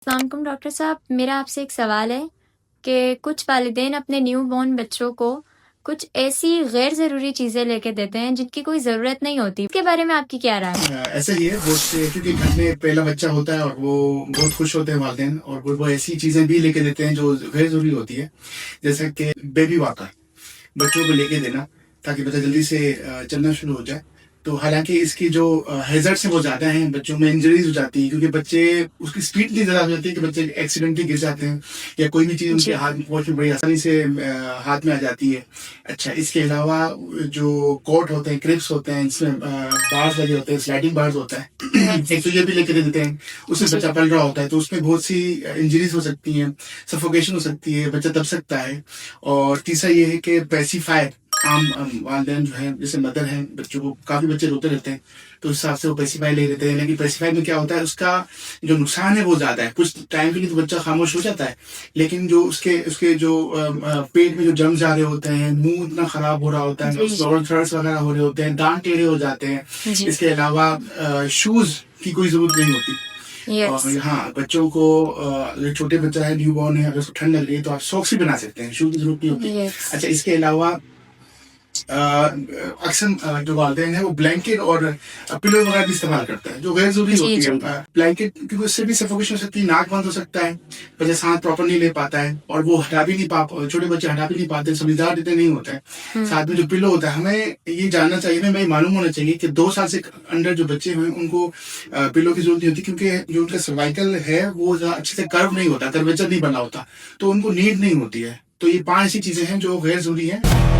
अस्सलामुअलैकुम डॉक्टर साहब, मेरा आपसे एक सवाल है कि कुछ वालिदैन अपने न्यू बॉर्न बच्चों को कुछ ऐसी गैर ज़रूरी चीज़ें लेके देते हैं जिनकी कोई ज़रूरत नहीं होती। इसके बारे में आपकी क्या राय है? ऐसा ही है बहुत से, क्योंकि घर में पहला बच्चा होता है और वो बहुत खुश होते हैं वालिदैन, और वो ऐसी चीजें भी लेके देते हैं जो गैर जरूरी होती है, जैसे कि बेबी वॉकर बच्चों को लेके देना ताकि बच्चा जल्दी से चलना शुरू हो जाए। तो हालांकि इसकी जो हैजर्ड्स हैं वो ज्यादा हैं, बच्चों में इंजरीज हो जाती है क्योंकि बच्चे उसकी स्पीड इतनी ज्यादा हो जाती है कि बच्चे एक्सीडेंटली गिर जाते हैं या कोई भी चीज उनके हाथ में पहुंच में बड़ी आसानी से हाथ में आ जाती है। अच्छा, इसके अलावा जो कोट होते हैं, क्रिप्स होते हैं, इसमें बार्स लगे होते हैं, स्लाइडिंग बार्स होता है एक तो ये भी लेके दे देते हैं, उससे बच्चा पल रहा होता है तो उसमें बहुत सी इंजरीज हो सकती हैं, सफोकेशन हो सकती है, बच्चा दब सकता है। और तीसरा ये है कि पेसिफायर आम वालिदैन जो है, जैसे मदर है, बच्चों को काफी बच्चे रोते रहते हैं तो उस हिसाब से वो पेसिफाई ले लेते हैं, लेकिन पेसिफाई में क्या होता है, उसका जो नुकसान है वो ज्यादा है। कुछ टाइम के लिए तो बच्चा खामोश हो जाता है, लेकिन जो उसके उसके जो पेट में जो जम्स जा रहे होते हैं, मुंह इतना खराब हो रहा होता है, थ्रड्स वगैरह हो रहे होते हैं, दांत टेढ़े हो जाते हैं। इसके अलावा शूज की कोई जरूरत नहीं होती। और हाँ, बच्चों को अगर छोटे बच्चा है, न्यू बॉर्न है, अगर उसको ठंड लग रही है तो आप सॉक्स भी बना सकते हैं, शूज की जरूरत नहीं होती। अच्छा, इसके अलावा अक्सर जो वालिदैन है वो ब्लैंकेट और पिलो वगैरह भी इस्तेमाल करता है जो गैर जरूरी होती है। ब्लैंकेट क्योंकि उससे भी सफोकेशन हो सकती है, नाक बंद हो सकता है, बच्चा सांस प्रॉपर नहीं ले पाता है और वो हटा भी नहीं छोटे बच्चे हटा भी नहीं पाते, समझदार इतने नहीं होते हैं। साथ में जो पिलो होता है, हमें ये जानना चाहिए, हमें मालूम होना चाहिए कि 2 साल से अंडर जो बच्चे हैं उनको पिलो की जरूरत नहीं होती, क्योंकि जो उनका सर्वाइकल है वो अच्छे से कर्व नहीं होता, कर्वेचर नहीं बना होता, तो उनको नीड नहीं होती है। तो ये 5 ऐसी चीजें हैं जो गैर जरूरी है।